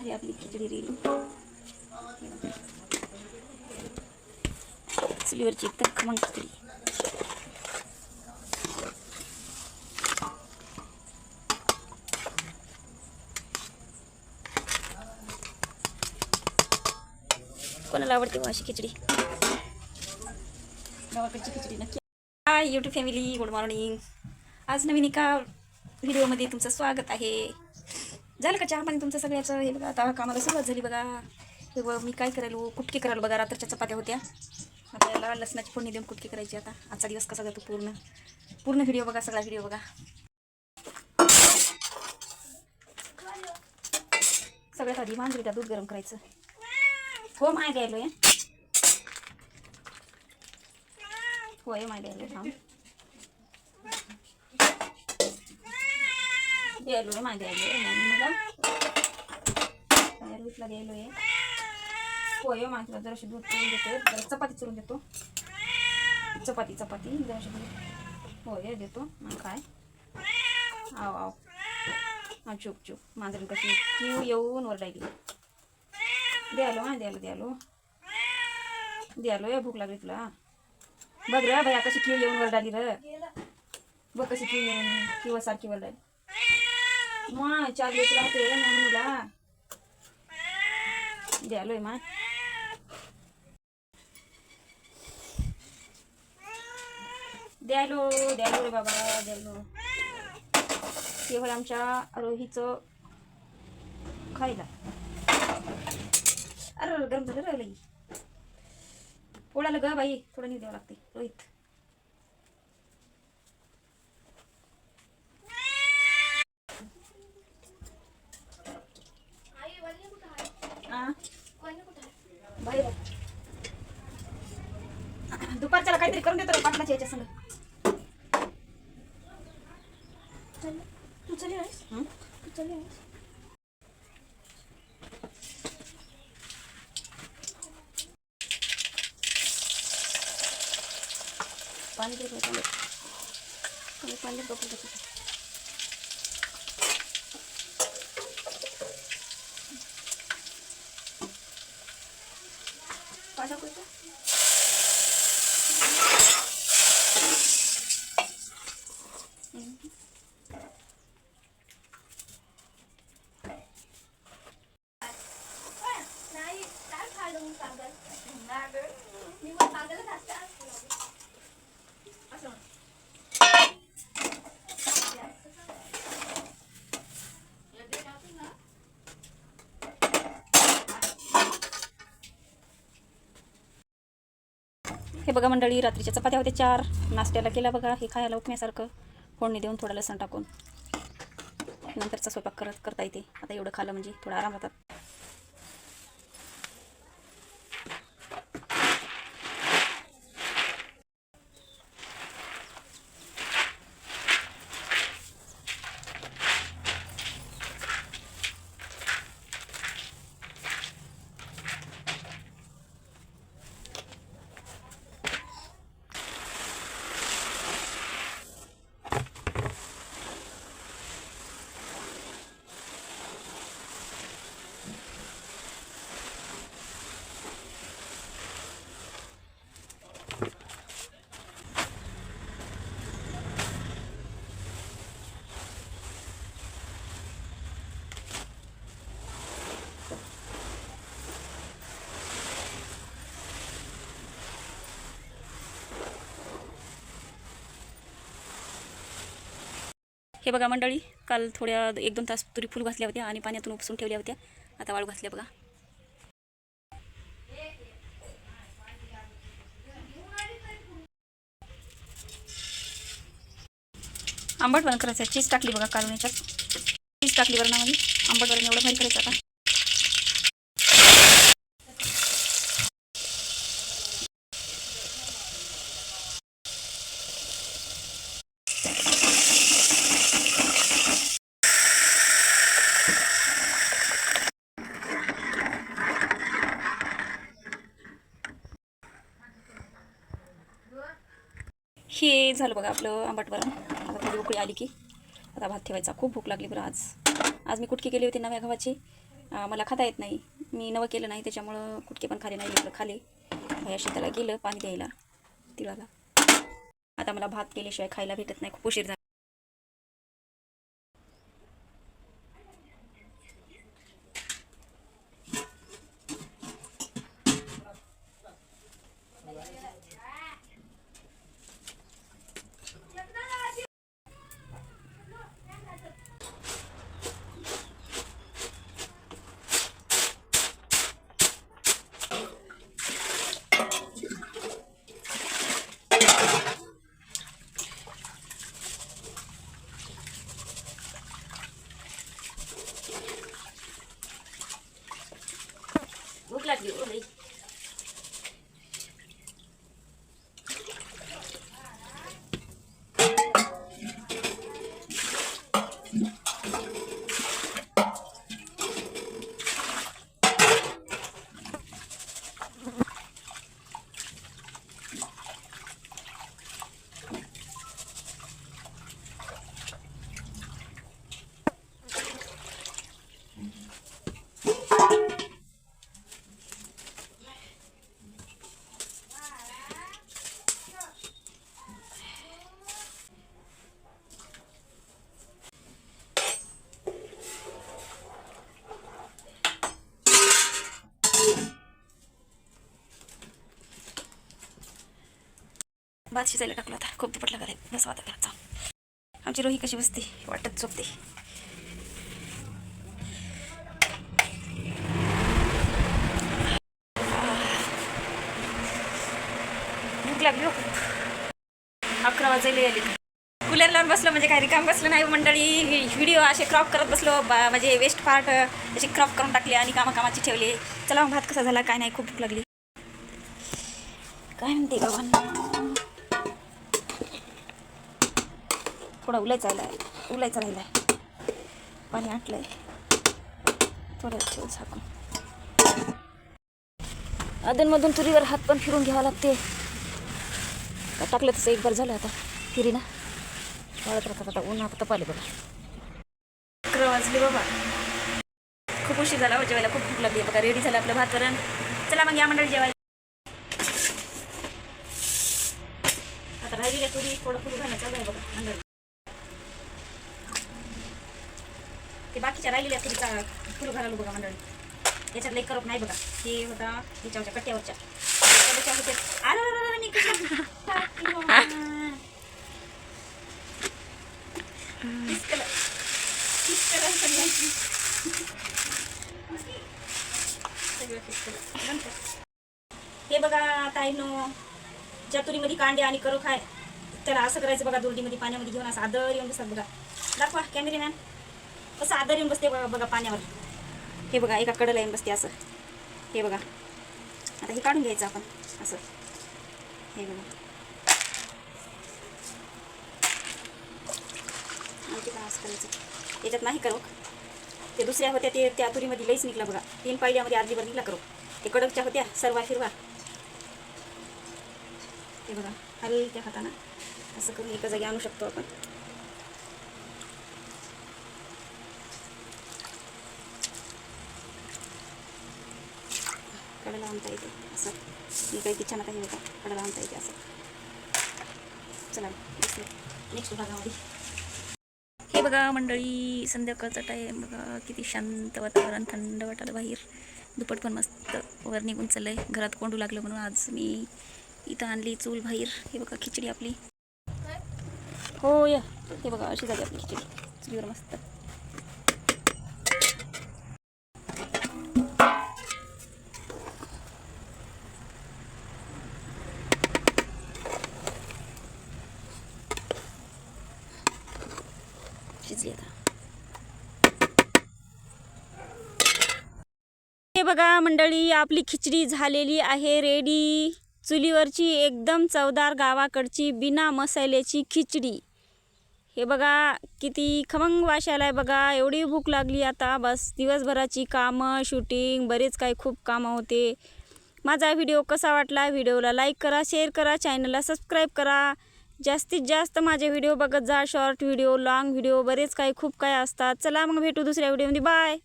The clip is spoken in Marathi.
झाली आपली खिचडी रेडी. चुलीवरची एकदम खमंग खिचडी. कोणाला आवडते अशी खिचडी? गावाकडची खिचडी नक्की. Hi YouTube family, good morning. आज नवीन एका व्हिडिओमध्ये तुमचं स्वागत आहे. झालं का चहा पाणी तुमचं सगळ्याचं? हे बघा आता कामाला सुरुवात झाली बघा. हे बघ मी काय करायलो, कुटके करायला बघा. रात्रीच्या चपात्या होत्या, आपल्याला लसणाची फोडणी देऊन कुटके करायची. आता आजचा दिवस कसा जातो पूर्ण व्हिडिओ बघा, सगळा व्हिडिओ बघा. सगळ्यात आधी मांजरीला दूध गरम करायचं. हो माय द्यायलो आहे. होय माय द्यायलो थांब द्यायलो माय द्यायलो मला दूधला द्यायलो आहे. होय माय तुला जराशी दूध करून देतो. जरा चपाती चुरून देतो. चपाती जराशी दूध होय देतो. मग काय आव आव हा चूप मांजरी कशी किव येऊन ओरडायली. द्यालो माय द्यालो या भूक लागली तुला. बघ रे भया कशी किव येऊन वरडाली र. बघ कशी किव येऊन किंवा सारखी वरडाली. माय चार दिवस राहते म्हणूला द्यालोय माय. द्यालो रे बाबा द्यालो. ते होय आमच्या रोहीचं खायला. अरे गरम झालं राहिलं पोळाला ग बाई. थोडं नीट द्यावं लागते रोहित. बाहेर दुपारच्याला काहीतरी करून देतो पाटलाच्या याच्या संग. तू चली आहेस. पाणी दे पाणी बघू देतो. पाजा करतो. हे बघा मंडळी, रात्रीच्या चपात्या होत्या 4. नाश्त्याला केला बघा. हे खायला उपम्यासारखं फोडणी देऊन थोडा लसण टाकून नंतरचा स्वयंपाक करता येते. आता एवढं खाल्लं म्हणजे थोडा आराम होतात. हे बघा मंडळी, काल थोड्या 1-2 तास तुरी फुल घातल्या होत्या आणि पाण्यातून उपसून ठेवल्या होत्या. आता वाळू घातल्या बघा. आंबट बरं करायचं. चीज टाकली बघा काढून याच्यात. चीज टाकली बरं ना म्हणजे आंबट बरं एवढं भारी करायचं. आता हे झालं बघा आपलं आंबट वरण. आता थोडी उकळी आली की आता भात ठेवायचा. खूप भूक लागली बरं आज. मी कुटकी केली होती नव्या गव्हाची. मला खाता येत नाही, मी नवं केलं नाही त्याच्यामुळं कुटके पण खाले नाही. लेकरं खाले. ह्या शेताला गेलं पाणी द्यायला तिळाला. आता मला भात केल्याशिवाय खायला भेटत नाही, खूप उशीर झाला. भूक लागली हो लई. भात शिजायला टाकला होता, खूप दुपट लागत आहे. बस वाटत घ्यायचा. आमची रोही कशी बसते वाटत झोपते. भूक लागली हो. 11 वाजले आले. कूलर लावून बसलो म्हणजे काय रिकाम बसलं नाही मंडळी. व्हिडिओ असे क्रॉप करत बसलो, म्हणजे वेस्ट पार्ट असे क्रॉप करून टाकले आणि कामाची ठेवले. चला मग भात कसा झाला काय नाही, खूप भूक लागली. काय म्हणते बाबांना, थोडा उलायचा राहिलाय. पाणी आटलंय, थोडं ठेव झाकून. अधूनमधून तुरीवर हात पण फिरून घ्यावा लागते. का टाकलं तसं एक बार झालं आता फिरी ना. वाळत राहतात आता, ऊन आता तपाले बघा. 11 वाजले बाबा, खूप उशीर झाला हो जेवायला. खूप भूक लागली बघा. रेडी झालं आपलं भात वरण. चला मग या मंडळी जेवायला. आता राहिलेल्या तुरी थोडं फुलं घालणं चालू आहे बघा मंडळी. ते बाकीच्या राहिलेल्या तुरीचा फुलं घालालो बघा मंडळी. याच्यात लई करप नाही बघा. हे होता याच्यावरच्या कट्ट्यावरच्या हे बघा ताईनो, ज्या तुरीमध्ये कांडे आणि करप आहे त्याला असं करायचं बघा. दुर्डीमध्ये पाण्यामध्ये घेऊन असं आदर येऊन बसतात बघा. दाखवा कॅमेरामॅन, कसं आदर येऊन बसते बघा पाण्यावर. हे बघा एका कडला येऊन बसते असं. हे बघा आता हे काढून घ्यायचं आपण असं. हे बघा आणखी पण असं करायचं. याच्यात नाही करू, ते दुसऱ्या होत्या ते त्या तुरीमध्ये लईच निघला बघा. 3 पायल्यामध्ये अर्धीभर निघला करू. ते कडकच्या होत्या सर्वा फिरवा. हे बघा हलक्या हातानं असं करून एका जागी आणू शकतो आपण. कडाला आणता येते असं. मी काही किचन आता हे बघा कडाला आणता येते असं. चला नेक्स्ट भागामध्ये. हे बघा मंडळी, संध्याकाळचा टाईम बघा. किती शांत वातावरण, थंड वाटायला बाहेर. दुपट पण मस्त वर निघून चाललंय. घरात कोंडू लागलं म्हणून आज मी इथं आणली चूल बाहेर. हे बघा खिचडी आपली. हो या, हे बघा अशी झाली आपली खिचडी चुलीवर मस्त. शिजली आता. हे बघा मंडळी, आपली खिचडी झालेली आहे रेडी. चुलीवरची एकदम चवदार गावाकडची बिना मसाल्याची खिचडी. हे बघा किती खमंग वास आलाय बघा. एवढी भूक लागली आता. बस दिवसभराची कामं, शूटिंग, बरेच काही खूप कामं होते. माझा व्हिडिओ कसा वाटला, व्हिडिओला लाईक करा, शेअर करा, चॅनलला सबस्क्राईब करा. जास्तीत जास्त माझे व्हिडिओ बघत जा. शॉर्ट व्हिडिओ, लॉंग व्हिडिओ, बरेच काही खूप काय असतात. चला मग भेटू दुसऱ्या व्हिडिओमध्ये. बाय.